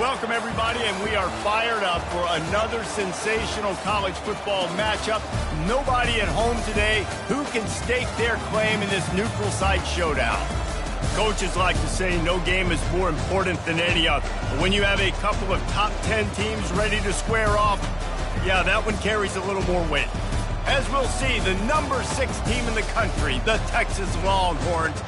Welcome, everybody, and we are fired up for another sensational college football matchup. Nobody at home today who can stake their claim in this neutral site showdown. Coaches like to say no game is more important than any other. But when you have a couple of top 10 teams ready to square off, yeah, that one carries a little more weight. As we'll see, the number 6 team in the country, the Texas Longhorns,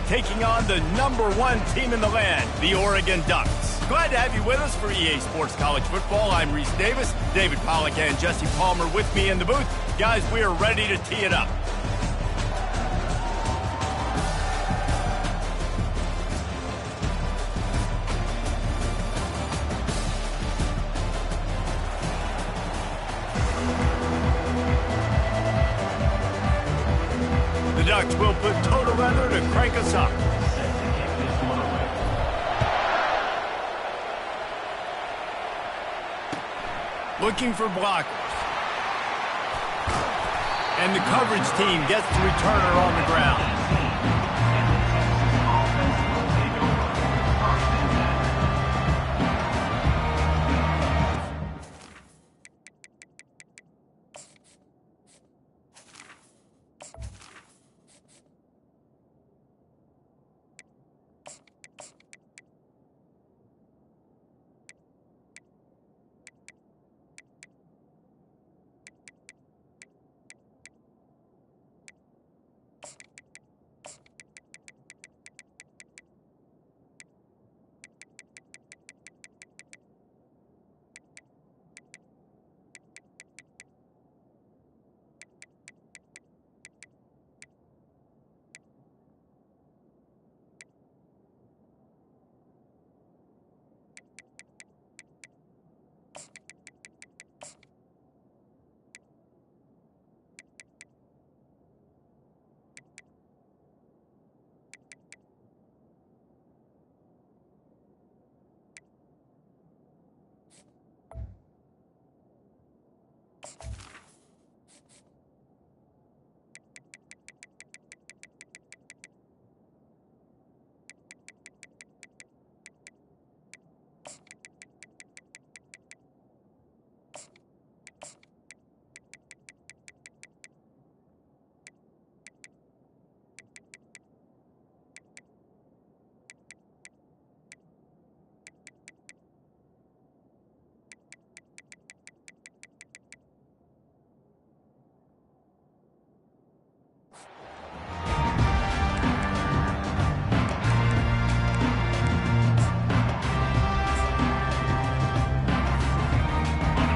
taking on the number 1 team in the land, the Oregon Ducks. Glad to have you with us for EA Sports College Football. I'm Reese Davis, David Pollack and Jesse Palmer with me in the booth. Guys, we are ready to tee it up. The Ducks will put total leather to crank us up. Looking for blockers. And the coverage team gets the returner on the ground.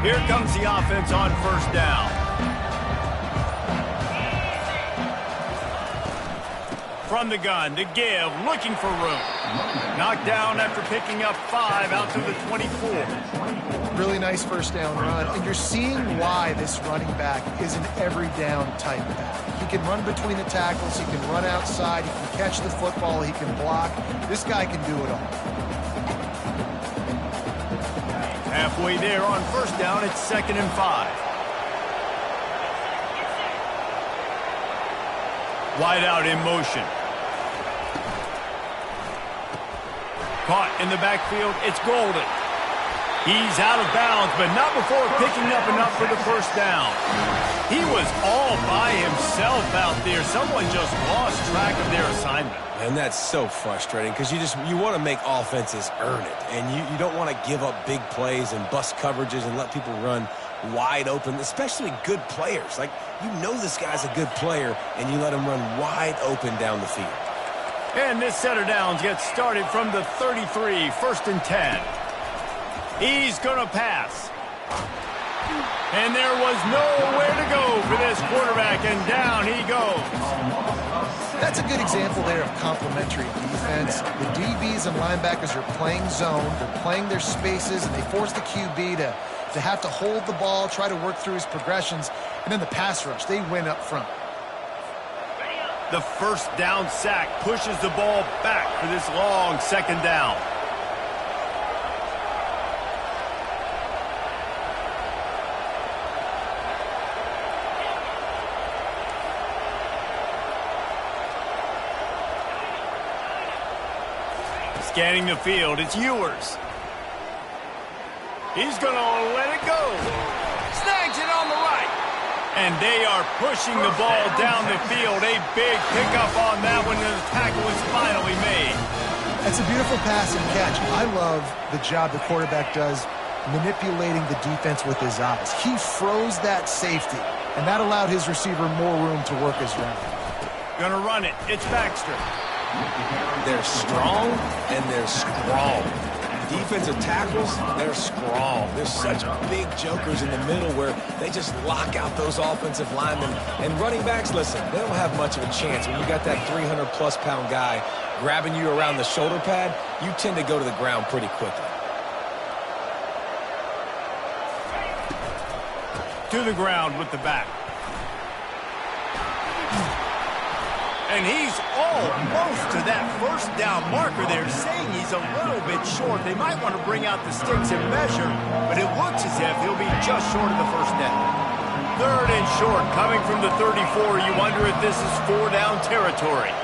Here comes the offense on first down. From the gun to give, looking for room. Knocked down after picking up 5 out to the 24. Really nice first down run, and you're seeing why this running back is an every down type back. He can run between the tackles, he can run outside, he can catch the football, he can block. This guy can do it all. Halfway there on first down, it's 2nd and 5. Wide out in motion. Caught in the backfield, it's Golden. He's out of bounds, but not before picking up enough for the first down. He was all by himself out there. Someone just lost track of their assignment. And that's so frustrating because you want to make offenses earn it. And you don't want to give up big plays and bust coverages and let people run wide open, especially good players. Like, you know this guy's a good player, and you let him run wide open down the field. And this set of downs gets started from the 33, 1st and 10. He's going to pass. And there was nowhere to go for this quarterback, and down he goes. That's a good example there of complementary defense. The DBs and linebackers are playing zone, they're playing their spaces, and they force the QB to have to hold the ball, try to work through his progressions, and then the pass rush, they win up front. The first down sack pushes the ball back for this long 2nd down. Scanning the field, it's Ewers. He's going to let it go. Snags it on the right. And they are pushing the ball down the field. A big pickup on that one, and the tackle is finally made. That's a beautiful pass and catch. I love the job the quarterback does manipulating the defense with his eyes. He froze that safety, and that allowed his receiver more room to work his route. Gonna run it. It's Baxter. They're strong and they're strong. Defensive tackles, they're strong. There's such big jokers in the middle where they just lock out those offensive linemen. And running backs, listen, they don't have much of a chance. When you got that 300-plus pound guy grabbing you around the shoulder pad, you tend to go to the ground pretty quickly. To the ground with the back. And he's almost to that first down marker. They're saying he's a little bit short. They might want to bring out the sticks and measure, but it looks as if he'll be just short of the first down. Third and short, coming from the 34. You wonder if this is 4-down territory.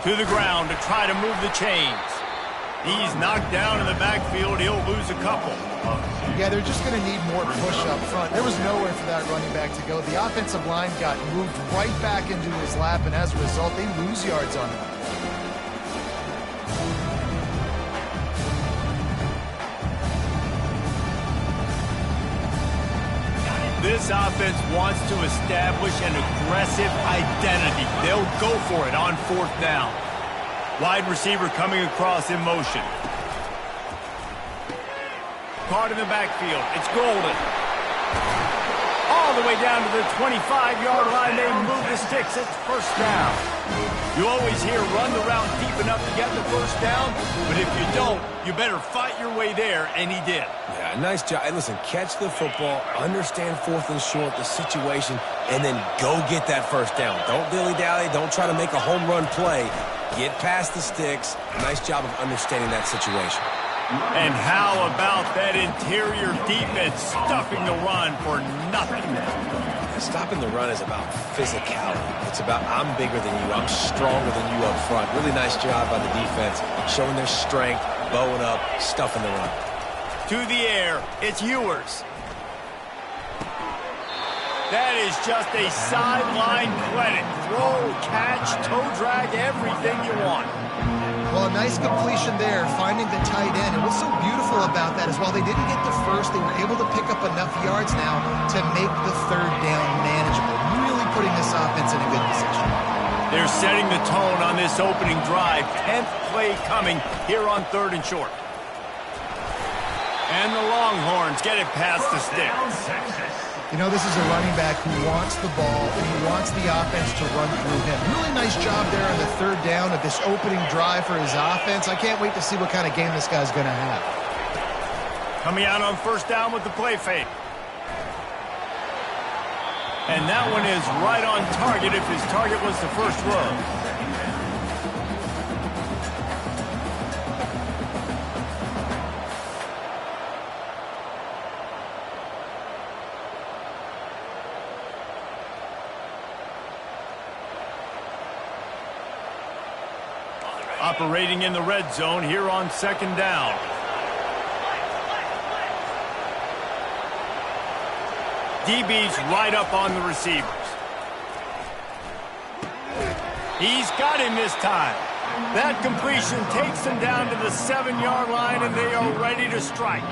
To the ground to try to move the chains. He's knocked down in the backfield. He'll lose a couple. Yeah, they're just going to need more push up front. There was nowhere for that running back to go. The offensive line got moved right back into his lap, and as a result, they lose yards on him. This offense wants to establish an aggressive identity. They'll go for it on 4th down. Wide receiver coming across in motion. Caught in the backfield. It's Golden. All the way down to the 25-yard line. They move the sticks. It's first down. You always hear run the route deep enough to get the first down, but if you don't, you better fight your way there, and he did. Yeah, nice job. And listen, catch the football, understand 4th and short, the situation, and then go get that first down. Don't dilly-dally. Don't try to make a home run play. Get past the sticks. Nice job of understanding that situation. And how about that interior defense stuffing the run for nothing? Stopping the run is about physicality. It's about I'm bigger than you, I'm stronger than you up front. Really nice job by the defense, showing their strength, bowing up, stuffing the run. To the air, it's Ewers. That is just a sideline credit. Throw, catch, toe drag, everything you want. Well, a nice completion there, finding the tight end. And what's so beautiful about that is while they didn't get the first, they were able to pick up enough yards now to make the 3rd down manageable. Really putting this offense in a good position. They're setting the tone on this opening drive. 10th play coming here on 3rd and short. And the Longhorns get it past the sticks. You know, this is a running back who wants the ball and he wants the offense to run through him. Really nice job there on the 3rd down of this opening drive for his offense. I can't wait to see what kind of game this guy's going to have. Coming out on 1st down with the play fake. And that one is right on target if his target was the first row. Operating in the red zone here on 2nd down. DB's right up on the receivers. He's got him this time. That completion takes him down to the 7-yard line, and they are ready to strike.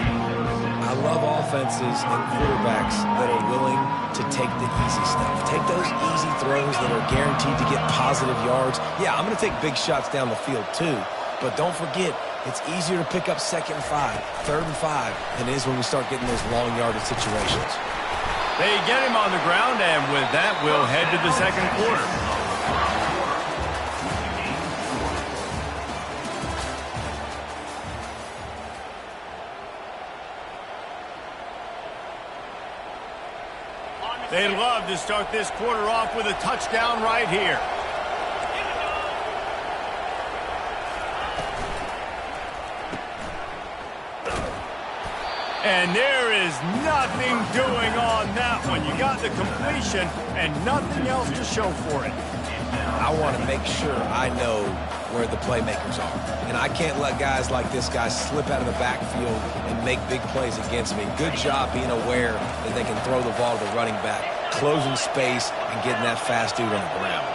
I love offenses and quarterbacks that are willing to take the easy stuff. Take those easy throws that are guaranteed to get positive yards. Yeah, I'm going to take big shots down the field too, but don't forget, it's easier to pick up 2nd and 5, 3rd and 5 than it is when we start getting those long yardage situations. They get him on the ground, and with that, we'll head to the 2nd quarter. They'd love to start this quarter off with a touchdown right here. And there is nothing doing on that one. You got the completion and nothing else to show for it. I want to make sure I know where the playmakers are. And I can't let guys like this guy slip out of the backfield and make big plays against me. Good job being aware that they can throw the ball to the running back, closing space, and getting that fast dude on the ground.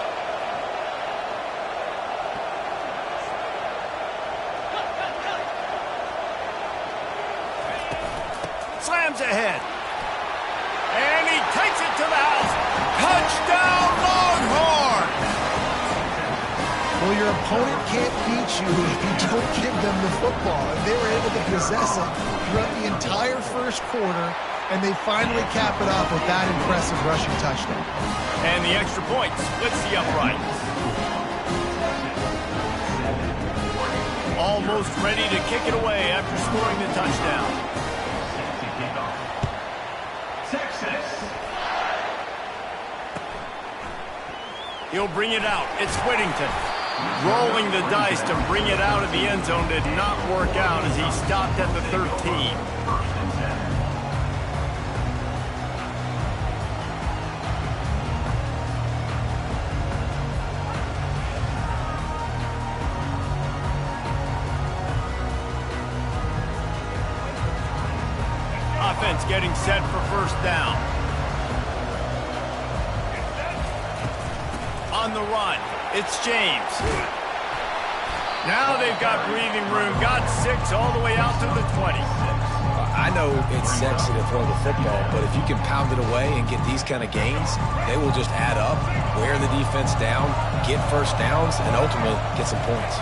Slams ahead. And he takes it to the house. Touchdown, Longhorns! Well, your opponent can't beat you if you don't give them the football. And they were able to possess it throughout the entire first quarter, and they finally cap it off with that impressive rushing touchdown. And the extra point splits the uprights. Almost ready to kick it away after scoring the touchdown. He'll bring it out. It's Whittington. Rolling the dice to bring it out of the end zone did not work out as he stopped at the 13. Offense getting set for first down. On the run, it's James. Now they've got breathing room, got 6 all the way out to the 20. I know it's sexy to throw the football, but if you can pound it away and get these kind of gains, they will just add up, wear the defense down, get first downs, and ultimately get some points.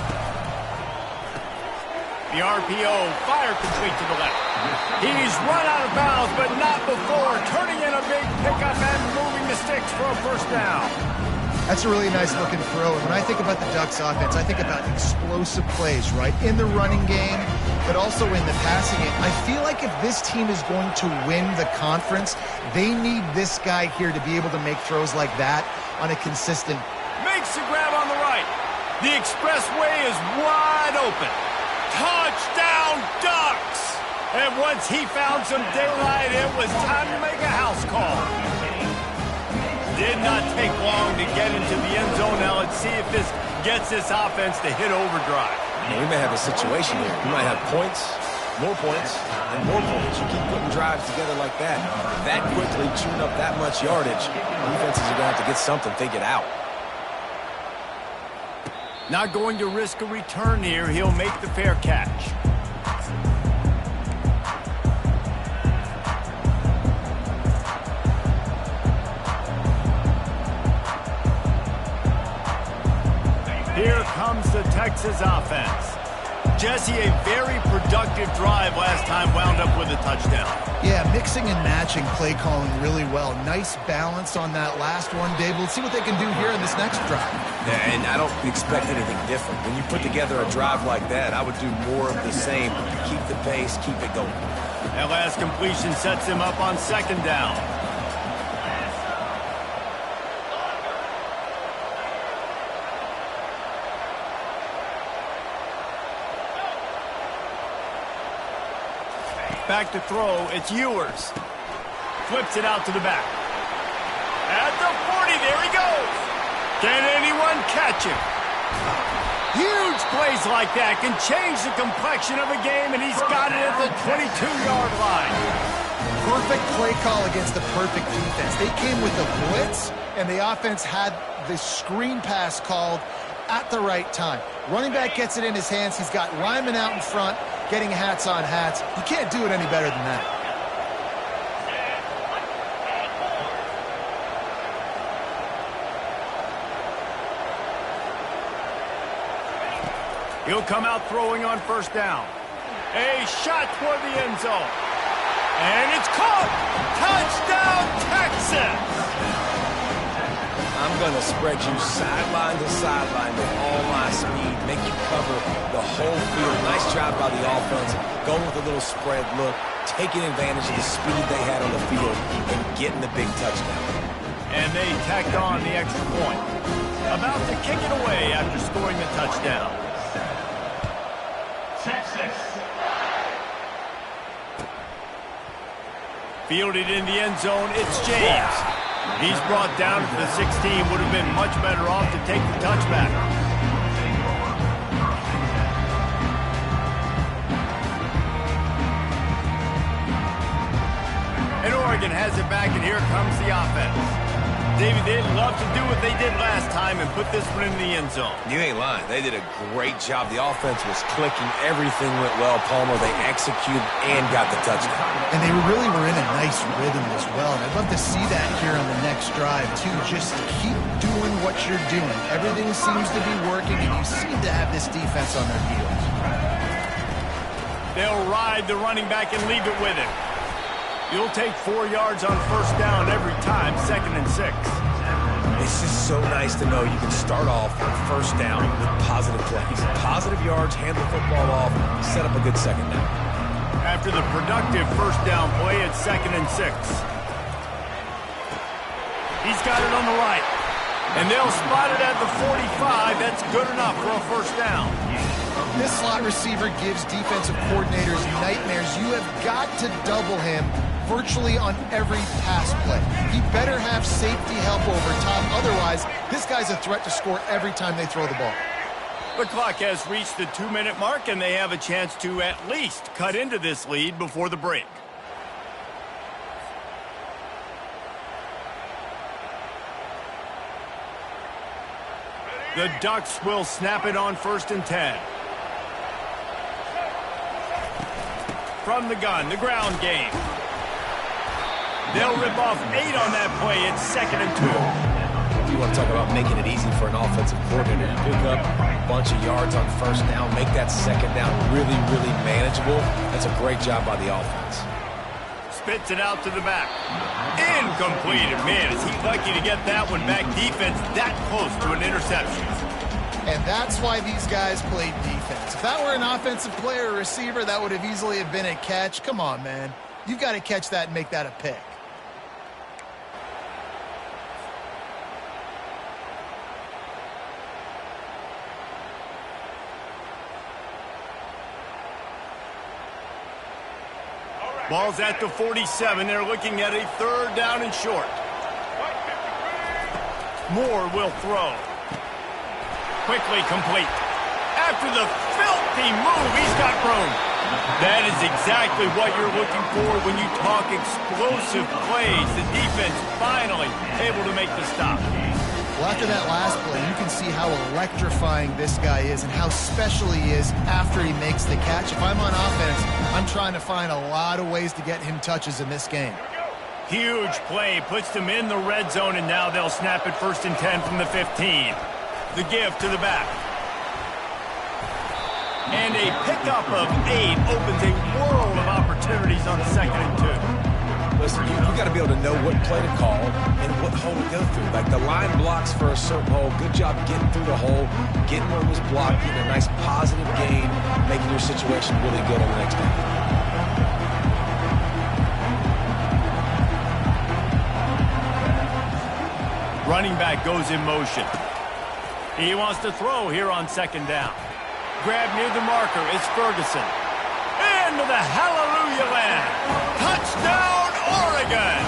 The RPO, fire complete to the left. He's run out of bounds, but not before turning in a big pickup and moving the sticks for a first down. That's a really nice looking throw. And when I think about the Ducks offense, I think about explosive plays, right? In the running game, but also in the passing game. I feel like if this team is going to win the conference, they need this guy here to be able to make throws like that on a consistent. Makes the grab on the right. The expressway is wide open. Touchdown, Ducks! And once he found some daylight, it was time to make a house call. Did not take long to get into the end zone. Now let's see if this gets this offense to hit overdrive. We may have a situation here. We might have points, and more points. You keep putting drives together like that quickly, chewing up that much yardage, defenses are going to have to get something figured out. Not going to risk a return here. He'll make the fair catch. Here comes the Texas offense. Jesse, a very productive drive last time, wound up with a touchdown. Yeah, mixing and matching play calling really well. Nice balance on that last one, Dave. Let's see what they can do here in this next drive. Yeah, and I don't expect anything different. When you put together a drive like that, I would do more of the same. Keep the pace, keep it going. That last completion sets him up on second down. Back to throw, it's Ewers. Flips it out to the back. At the 40, there he goes. Can anyone catch him? Huge plays like that can change the complexion of a game, and he's got it at the 22-yard line. Perfect play call against the perfect defense. They came with the blitz, and the offense had the screen pass called at the right time. Running back gets it in his hands. He's got Lyman out in front, getting hats on hats. You can't do it any better than that. He'll come out throwing on first down. A shot toward the end zone. And it's caught! Touchdown, Texas! I'm going to spread you sideline to sideline with all my speed, make you cover the whole field. Nice job by the offense, going with a little spread look, taking advantage of the speed they had on the field, and getting the big touchdown. And they tacked on the extra point. About to kick it away after scoring the touchdown. Texas. Fielded in the end zone, it's James. He's brought down to the 16. Would have been much better off to take the touchback. Oregon has it back, and here comes the offense. Davey, they'd love to do what they did last time and put this one in the end zone. You ain't lying. They did a great job. The offense was clicking. Everything went well, Palmer. They executed and got the touchdown. And they really were in a nice rhythm as well. And I'd love to see that here on the next drive, too. Just keep doing what you're doing. Everything seems to be working, and you seem to have this defense on their heels. They'll ride the running back and leave it with him. You'll take 4 yards on first down every time, 2nd and 6. It's just so nice to know you can start off on first down with positive plays. Positive yards, hand the football off, set up a good second down. After the productive first down play, it's 2nd and 6. He's got it on the right. And they'll spot it at the 45. That's good enough for a first down. This slot receiver gives defensive coordinators nightmares. You have got to double him virtually on every pass play. He better have safety help over top. Otherwise, this guy's a threat to score every time they throw the ball. The clock has reached the 2-minute mark, and they have a chance to at least cut into this lead before the break. The Ducks will snap it on 1st and 10. From the gun, the ground game. They'll rip off 8 on that play. It's 2nd and 2. You want to talk about making it easy for an offensive coordinator to pick up a bunch of yards on first down, make that second down really, really manageable. That's a great job by the offense. Spits it out to the back. Incomplete. Man, is he lucky to get that one back. Defense that close to an interception. And that's why these guys played defense. If that were an offensive player or receiver, that would have easily have been a catch. Come on, man. You've got to catch that and make that a pick. Ball's at the 47. They're looking at a 3rd down and short. Moore will throw. Quickly complete. After the filthy move, he's got room. That is exactly what you're looking for when you talk explosive plays. The defense finally able to make the stop. Well, after that last play, you can see how electrifying this guy is and how special he is after he makes the catch. If I'm on offense, I'm trying to find a lot of ways to get him touches in this game. Huge play, puts them in the red zone, and now they'll snap it 1st and 10 from the 15. The give to the back. And a pickup of 8 opens a world of opportunities on 2nd and 2. Listen, you got to be able to know what play to call and what hole to go through. Like the line blocks for a certain hole. Good job getting through the hole, getting what was blocked, getting a nice positive gain, making your situation really good on the next down. Running back goes in motion. He wants to throw here on 2nd down. Grab near the marker. It's Ferguson. Into the hallelujah land. Touchdown, Oregon!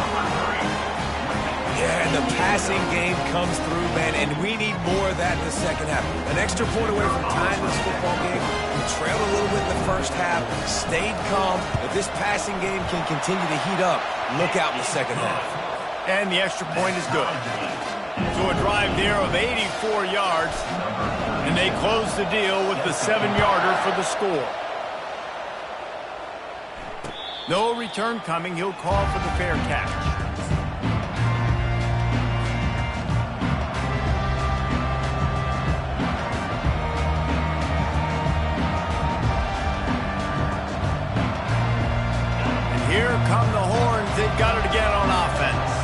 Yeah, and the passing game comes through, man, and we need more of that in the second half. An extra point away from tying this football game. We trailed a little bit in the first half, stayed calm. If this passing game can continue to heat up, look out in the second half. And the extra point is good. So a drive there of 84 yards, and they close the deal with the 7-yarder for the score. No return coming. He'll call for the fair catch. And here come the horns. They've got it again on offense.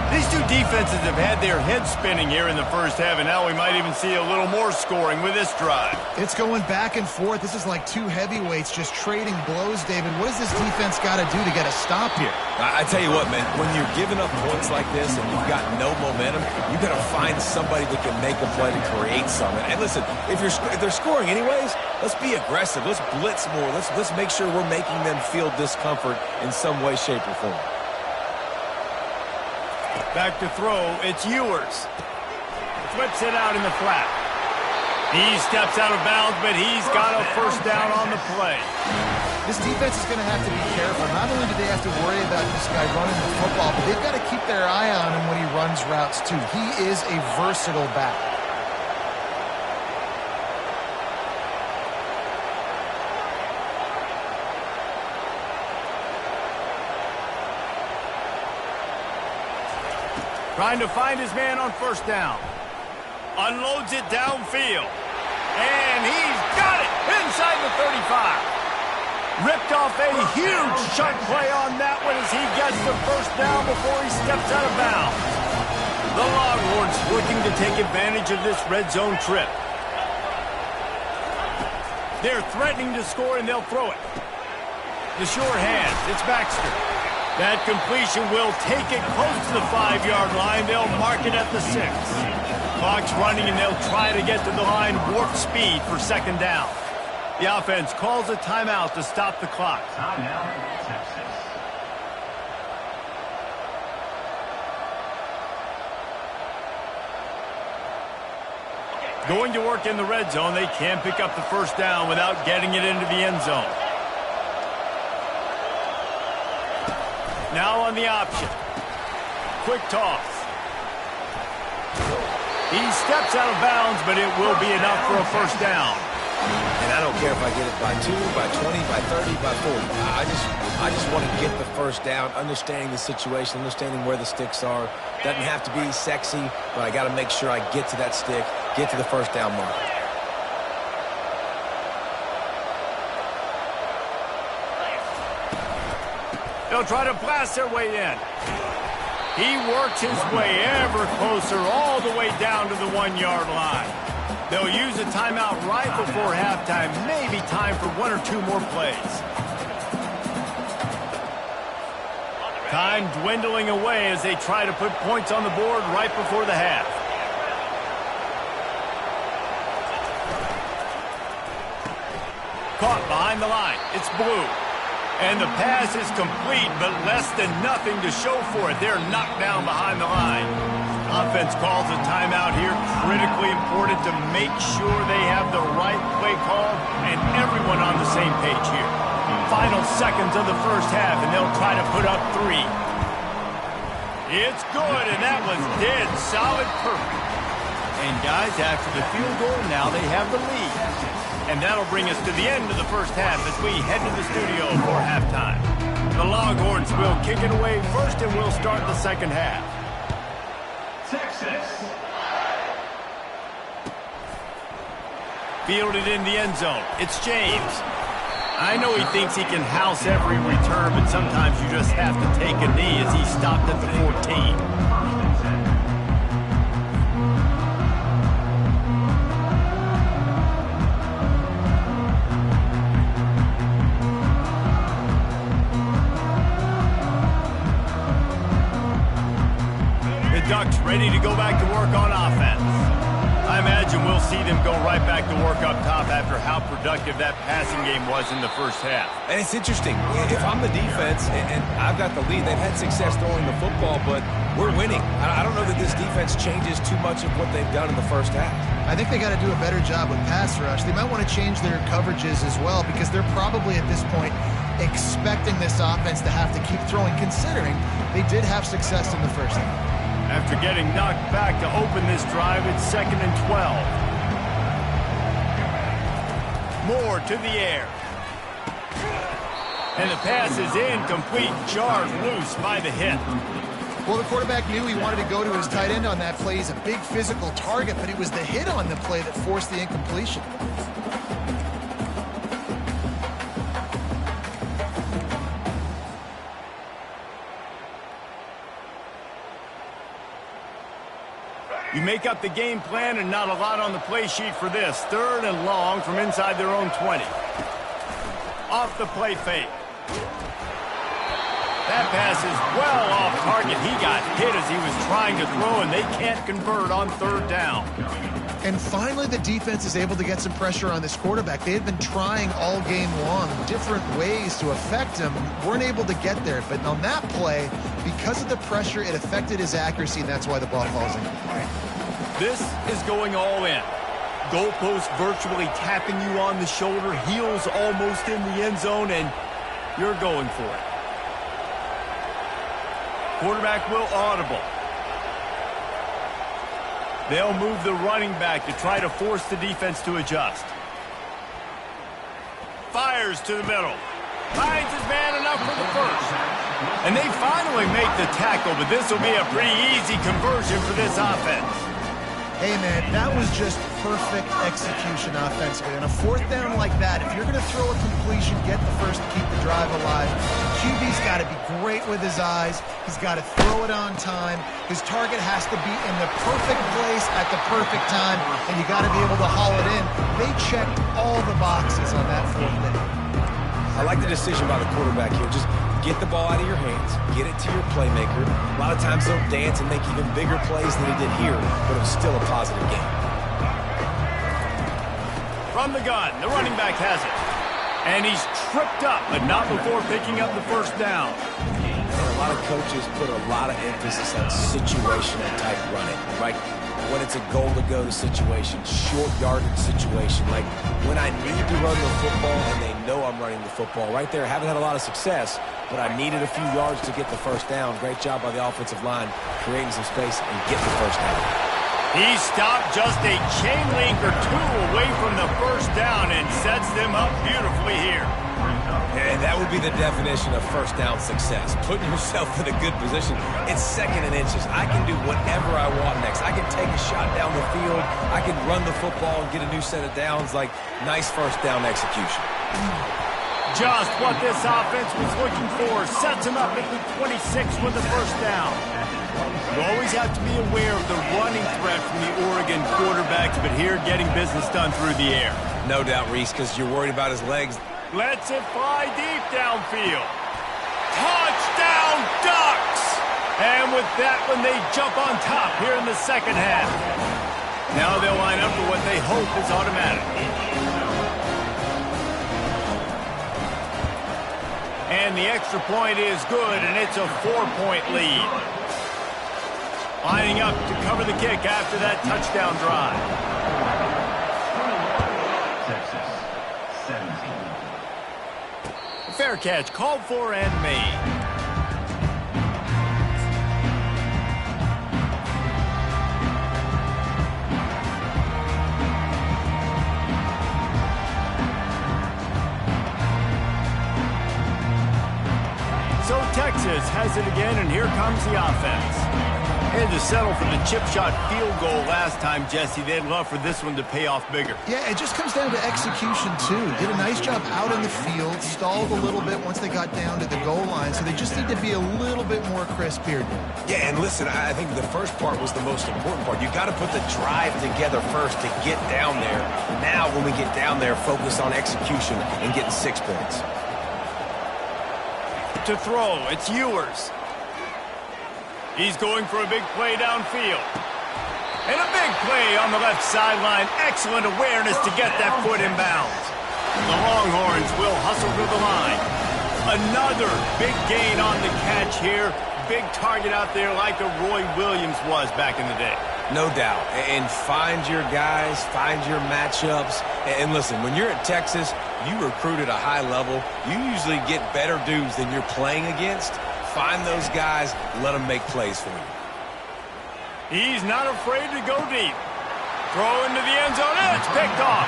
These two defenses have had their heads spinning here in the first half, and now we might even see a little more scoring with this drive. It's going back and forth. This is like two heavyweights just trading blows, David. What does this defense got to do to get a stop here? I tell you what, man, when you're giving up points like this and you've got no momentum, you got to find somebody that can make a play to create something. And listen, if they're scoring anyways, let's be aggressive. Let's blitz more. Let's make sure we're making them feel discomfort in some way, shape, or form. Back to throw, it's Ewers. Flips it out in the flat. He steps out of bounds, but he's got a first down on the play. This defense is going to have to be careful. Not only do they have to worry about this guy running the football, but they've got to keep their eye on him when he runs routes, too. He is a versatile back. Trying to find his man on first down. Unloads it downfield. And he's got it inside the 35. Ripped off a huge chunk play on that one as he gets the first down before he steps out of bounds. The Longhorns looking to take advantage of this red zone trip. They're threatening to score, and they'll throw it. The sure hand. It's Baxter. That completion will take it close to the 5-yard line. They'll mark it at the 6. Clock's running, and they'll try to get to the line warp speed for second down. The offense calls a timeout to stop the clock. Timeout, Texas. Going to work in the red zone. They can pick up the first down without getting it into the end zone. Now on the option. Quick toss. He steps out of bounds, but it will be enough for a first down. And I don't care if I get it by 2, by 20, by 30, by 40. I just want to get the first down, understanding the situation, understanding where the sticks are. Doesn't have to be sexy, but I got to make sure I get to that stick, get to the first down mark. They'll try to blast their way in. He works his way ever closer all the way down to the 1-yard line. They'll use a timeout right before halftime. Maybe time for 1 or 2 more plays. Time dwindling away as they try to put points on the board right before the half. Caught behind the line. It's Blue. And the pass is complete, but less than nothing to show for it. They're knocked down behind the line. Offense calls a timeout here. Critically important to make sure they have the right play call and everyone on the same page here. Final seconds of the first half, and they'll try to put up 3. It's good, and that was dead solid perfect. And guys, after the field goal, now they have the lead. And that'll bring us to the end of the first half as we head to the studio for halftime. The Longhorns will kick it away first, and we'll start the second half. Texas. Fielded in the end zone. It's James. I know he thinks he can house every return, but sometimes you just have to take a knee as he stopped at the 14. Ducks ready to go back to work on offense. I imagine we'll see them go right back to work up top after how productive that passing game was in the first half. And it's interesting. If I'm the defense and I've got the lead, they've had success throwing the football, but we're winning. I don't know that this defense changes too much of what they've done in the first half. I think they got to do a better job with pass rush. They might want to change their coverages as well because they're probably at this point expecting this offense to have to keep throwing, considering they did have success in the first half. After getting knocked back to open this drive, it's 2nd and 12. Moore to the air. And the pass is incomplete, jarred loose by the hit. Well, the quarterback knew he wanted to go to his tight end on that play. He's a big physical target, but it was the hit on the play that forced the incompletion. You make up the game plan and not a lot on the play sheet for this. 3rd and long from inside their own 20. Off the play fake. That pass is well off target. He got hit as he was trying to throw, and they can't convert on 3rd down. And finally, the defense is able to get some pressure on this quarterback. They had been trying all game long different ways to affect him. Weren't able to get there. But on that play, because of the pressure, it affected his accuracy, and that's why the ball falls in. This is going all in. Goalpost virtually tapping you on the shoulder, heels almost in the end zone, and you're going for it. Quarterback will audible. They'll move the running back to try to force the defense to adjust. Fires to the middle. Finds his man enough for the first. And they finally make the tackle, but this will be a pretty easy conversion for this offense. Hey, man, that was just perfect execution offensively. On a fourth down like that, if you're going to throw a completion, get the first to keep the drive alive. The QB's got to be great with his eyes. He's got to throw it on time. His target has to be in the perfect place at the perfect time, and you got to be able to haul it in. They checked all the boxes on that fourth down. I like the decision by the quarterback here. Just get the ball out of your hands, get it to your playmaker. A lot of times they'll dance and make even bigger plays than he did here, but it was still a positive game. From the gun, the running back has it. And he's tripped up, but not before picking up the first down. And a lot of coaches put a lot of emphasis on situational type running, right? When it's a goal-to-go situation, short yardage situation, like when I need to run the football and they know I'm running the football. Right there, haven't had a lot of success, but I needed a few yards to get the first down. Great job by the offensive line, creating some space and getting the first down. He stopped just a chain link or two away from the first down and sets them up beautifully here. And that would be the definition of first down success. Putting yourself in a good position. It's second and inches. I can do whatever I want next. I can take a shot down the field. I can run the football and get a new set of downs. Like, nice first down execution. Just what this offense was looking for. Sets him up at the 26 with the first down. You always have to be aware of the running threat from the Oregon quarterbacks, but here getting business done through the air. No doubt, Reese, because you're worried about his legs. Lets it fly deep downfield. Touchdown, Ducks! And with that one, they jump on top here in the second half. Now they'll line up for what they hope is automatic. And the extra point is good, and it's a 4-point lead. Lining up to cover the kick after that touchdown drive. Texas, 17. Fair catch called for and made. So Texas has it again, and here comes the offense. Had to settle for the chip shot field goal last time, Jesse. They'd love for this one to pay off bigger. Yeah, it just comes down to execution, too. Did a nice job out in the field, stalled a little bit once they got down to the goal line, so they just need to be a little bit more crisp here. Yeah, and listen, I think the first part was the most important part. You got to put the drive together first to get down there. Now, when we get down there, focus on execution and getting 6 points. To throw, it's Ewers. He's going for a big play downfield. And a big play on the left sideline. Excellent awareness to get that foot in bounds. The Longhorns will hustle to the line. Another big gain on the catch here. Big target out there like a Roy Williams was back in the day. No doubt. And find your guys, find your matchups. And listen, when you're at Texas, you recruit at a high level. You usually get better dudes than you're playing against. Find those guys, let them make plays for you. He's not afraid to go deep. Throw into the end zone, and it's picked off.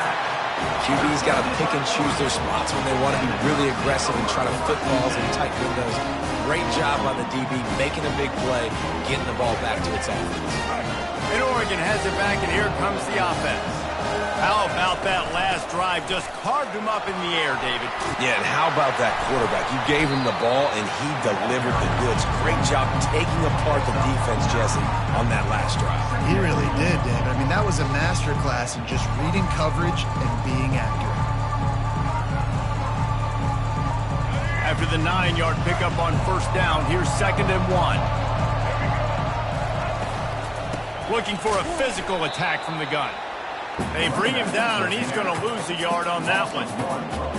QB's got to pick and choose their spots when they want to be really aggressive and try to foot balls in tight windows. Great job by the DB, making a big play, getting the ball back to its offense. And Oregon has it back, and here comes the offense. How about that last drive? Just carved him up in the air, David. Yeah, and how about that quarterback? You gave him the ball, and he delivered the goods. Great job taking apart the defense, Jesse, on that last drive. He really did, David. I mean, that was a masterclass in just reading coverage and being accurate. After the 9-yard pickup on first down, here's 2nd and 1. Looking for a physical attack from the gun. They bring him down, and he's going to lose a yard on that one.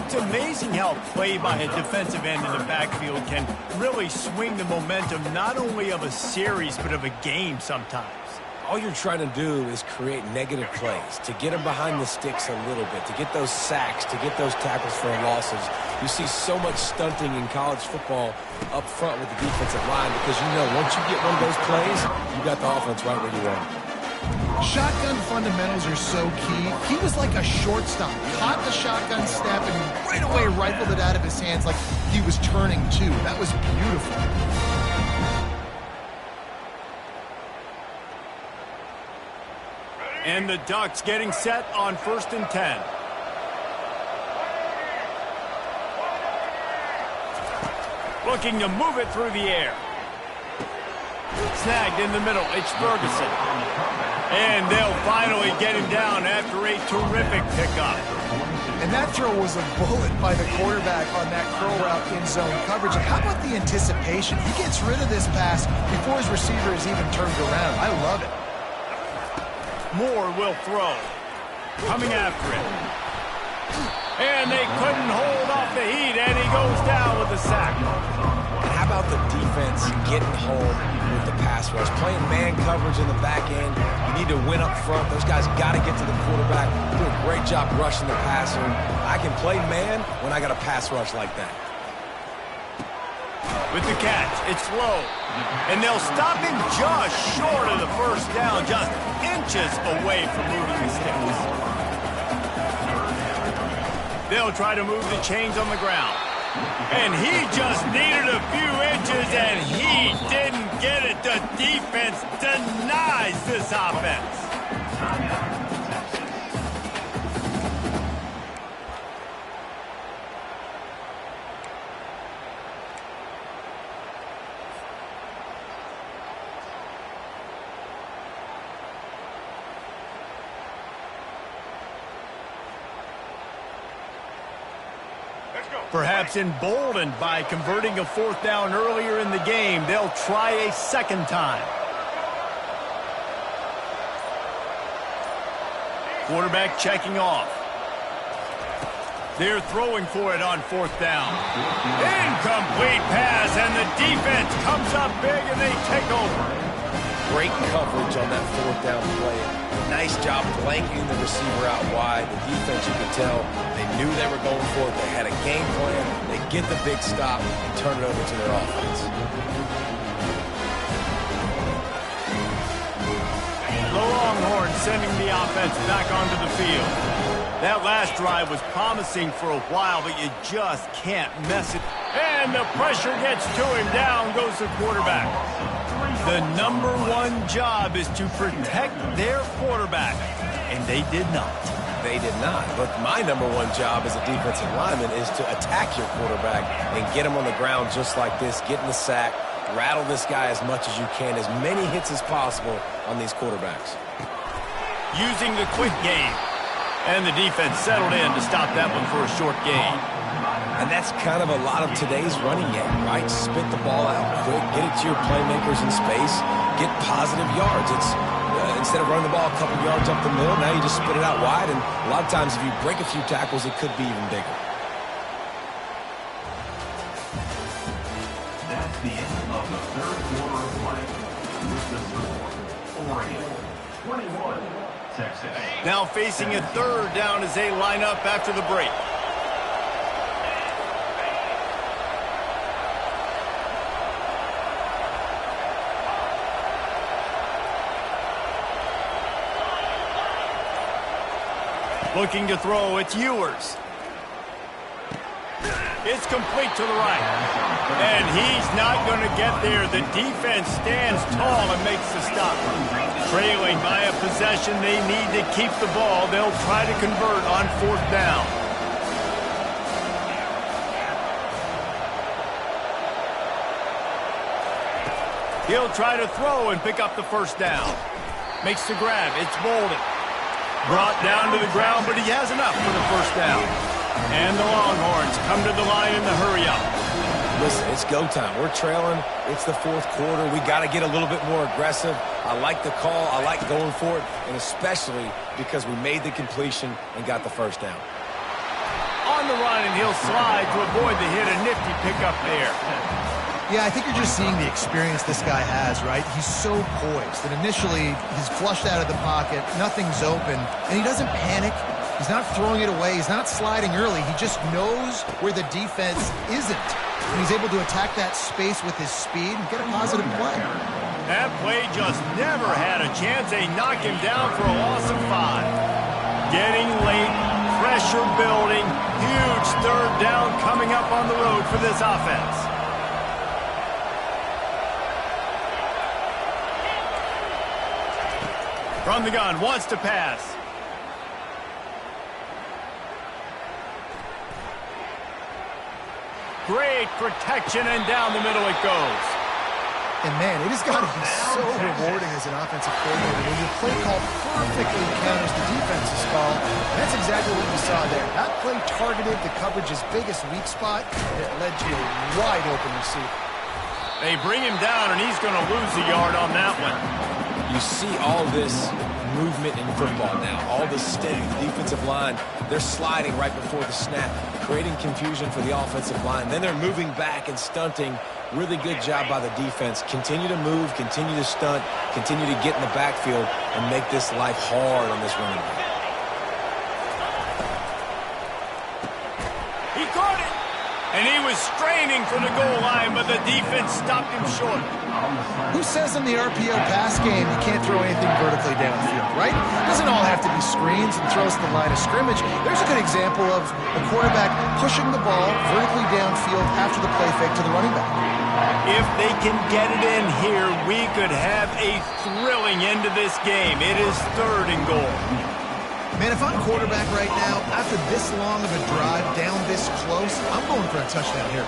It's amazing how play by a defensive end in the backfield can really swing the momentum not only of a series but of a game sometimes. all you're trying to do is create negative plays, to get them behind the sticks a little bit, to get those sacks, to get those tackles for losses. You see so much stunting in college football up front with the defensive line because you know once you get one of those plays, you got the offense right where you want it. Shotgun fundamentals are so key. He was like a shortstop. Caught the shotgun snap and right away rifled it out of his hands like he was turning two. That was beautiful. And the Ducks getting set on 1st and 10. Looking to move it through the air. Snagged in the middle. It's Ferguson. And they'll finally get him down after a terrific pickup. And that throw was a bullet by the quarterback on that curl route in zone coverage. And how about the anticipation? He gets rid of this pass before his receiver is even turned around. I love it. Moore will throw. Coming after it. And they couldn't hold off the heat, and he goes down with a sack. And how about the defense getting home with the pass rush? Playing man coverage in the back end. You need to win up front. Those guys got to get to the quarterback. Do a great job rushing the passer. I can play man when I got a pass rush like that. With the catch, it's low. And they'll stop him just short of the first down, just inches away from moving the sticks. They'll try to move the chains on the ground. And he just needed a few inches, and he didn't get it. The defense denies this offense. Perhaps emboldened by converting a 4th down earlier in the game, they'll try a second time. Quarterback checking off. They're throwing for it on 4th down. Incomplete pass, and the defense comes up big, and they take over. Great coverage on that 4th down play. Nice job blanketing the receiver out wide. The defense, you could tell, they knew they were going for it. They had a game plan. They get the big stop and turn it over to their offense. The Longhorns sending the offense back onto the field. That last drive was promising for a while, but you just can't mess it. And the pressure gets to him. Down goes the quarterback. The #1 job is to protect their quarterback, and they did not. They did not. But my #1 job as a defensive lineman is to attack your quarterback and get him on the ground just like this, get in the sack, rattle this guy as much as you can, as many hits as possible on these quarterbacks. Using the quick game. And the defense settled in to stop that one for a short gain. And that's kind of a lot of today's running game, right? Spit the ball out quick, get it to your playmakers in space, get positive yards. It's instead of running the ball a couple yards up the middle, now you just spit it out wide, and a lot of times if you break a few tackles, it could be even bigger. That's the end of the 3rd quarter of play. With the score, Oregon 21, Texas. Now facing a 3rd down as they line up after the break. Looking to throw, it's Ewers. It's complete to the right. And he's not going to get there. The defense stands tall and makes the stop. Trailing by a possession, they need to keep the ball. They'll try to convert on 4th down. He'll try to throw and pick up the 1st down. Makes the grab. It's Bolden. Brought down to the ground, but he has enough for the 1st down. And the Longhorns come to the line in the hurry-up. Listen, it's go time. We're trailing. It's the 4th quarter. We got to get a little bit more aggressive. I like the call. I like going for it, and especially because we made the completion and got the 1st down. On the run, and he'll slide to avoid the hit. A nifty pickup there. Yeah, I think you're just seeing the experience this guy has, right? He's so poised. And initially, he's flushed out of the pocket, nothing's open, and he doesn't panic. He's not throwing it away. He's not sliding early. He just knows where the defense isn't. And he's able to attack that space with his speed and get a positive play. That play just never had a chance. They knock him down for a loss of 5. Getting late, pressure building, huge third down coming up on the road for this offense. From the gun, wants to pass. Great protection, and down the middle it goes. And man, it has got to be so rewarding as an offensive coordinator when your play call perfectly counters the defense's call. And that's exactly what we saw there. That play targeted the coverage's biggest weak spot, and it led to a wide open receiver. They bring him down, and he's going to lose a yard on that one. You see all this movement in football now. All the steady defensive line, they're sliding right before the snap, creating confusion for the offensive line. Then they're moving back and stunting. Really good job by the defense. Continue to move, continue to stunt, continue to get in the backfield and make this life hard on this running back. He caught it! And he was straining for the goal line, but the defense stopped him short. Who says in the RPO pass game you can't throw anything vertically downfield, right? It doesn't all have to be screens and throws to the line of scrimmage. There's a good example of a quarterback pushing the ball vertically downfield after the play fake to the running back. If they can get it in here, we could have a thrilling end to this game. It is 3rd and goal. Man, if I'm quarterback right now, after this long of a drive down this close, I'm going for a touchdown here.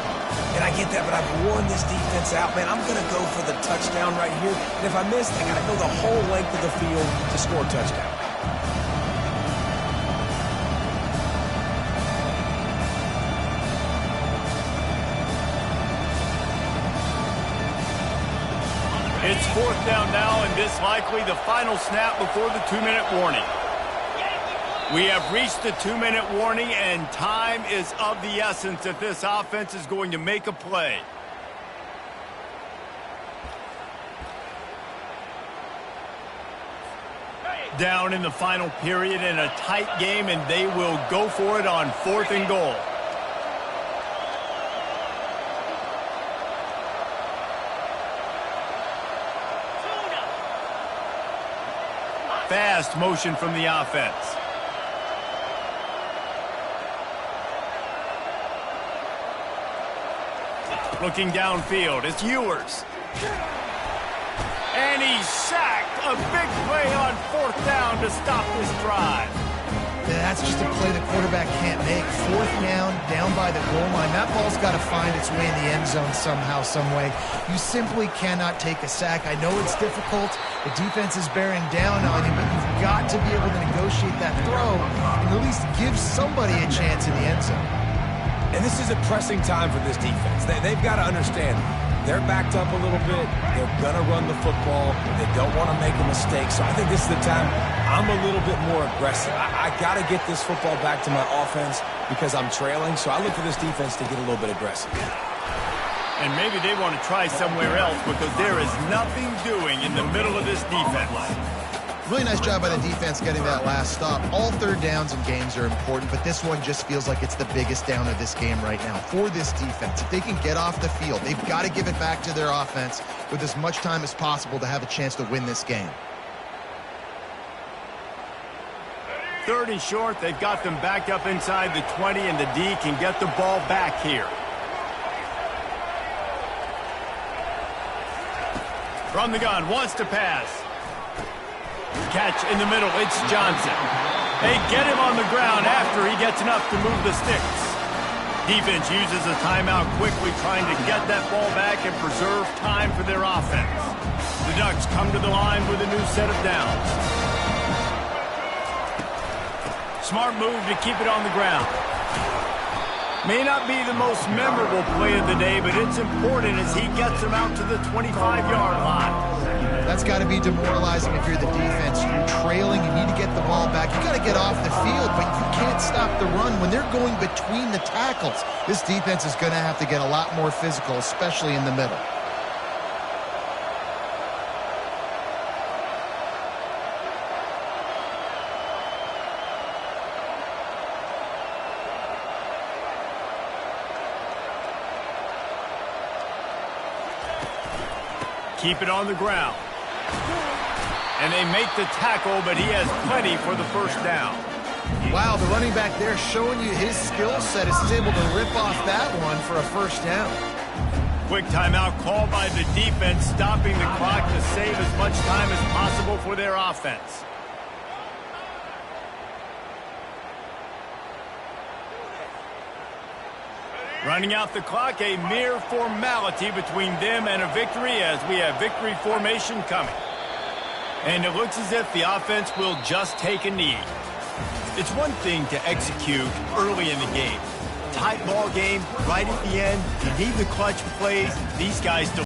And I get that, but I've worn this defense out, man. I'm going to go for the touchdown right here. And if I miss, I got to go the whole length of the field to score a touchdown. It's 4th down now, and this likely the final snap before the 2-minute warning. We have reached the 2-minute warning, and time is of the essence if this offense is going to make a play. Down in the final period in a tight game, and they will go for it on 4th and goal. Fast motion from the offense. Looking downfield, it's Ewers. And he's sacked. A big play on 4th down to stop this drive. Yeah, that's just a play the quarterback can't make. 4th down by the goal line. That ball's got to find its way in the end zone somehow, some way. You simply cannot take a sack. I know it's difficult. The defense is bearing down on you, but you've got to be able to negotiate that throw and at least give somebody a chance in the end zone. And this is a pressing time for this defense. They've got to understand they're backed up a little bit. They're going to run the football. They don't want to make a mistake. So I think this is the time I'm a little bit more aggressive. I got to get this football back to my offense because I'm trailing. So I look for this defense to get a little bit aggressive. And maybe they want to try somewhere else because there is nothing doing in the middle of this defense. Really nice job by the defense getting that last stop. All 3rd downs in games are important, but this one just feels like it's the biggest down of this game right now for this defense. If they can get off the field, they've got to give it back to their offense with as much time as possible to have a chance to win this game. 3rd and short, they've got them backed up inside the 20, and the D can get the ball back here. From the gun, wants to pass. Catch in the middle, it's Johnson. They get him on the ground after he gets enough to move the sticks. Defense uses a timeout quickly, trying to get that ball back and preserve time for their offense. The Ducks come to the line with a new set of downs. Smart move to keep it on the ground. May not be the most memorable play of the day, but it's important as he gets them out to the 25-yard line. That's got to be demoralizing if you're the defense. You're trailing, you need to get the ball back. You got to get off the field, but you can't stop the run when they're going between the tackles. This defense is going to have to get a lot more physical, especially in the middle. Keep it on the ground. And they make the tackle, but he has plenty for the first down. Wow, the running back there showing you his skill set as he's able to rip off that one for a first down. Quick timeout called by the defense, stopping the clock to save as much time as possible for their offense. Running out the clock, a mere formality between them and a victory as we have victory formation coming. And it looks as if the offense will just take a knee. It's one thing to execute early in the game. Tight ball game, right at the end, you need the clutch plays. These guys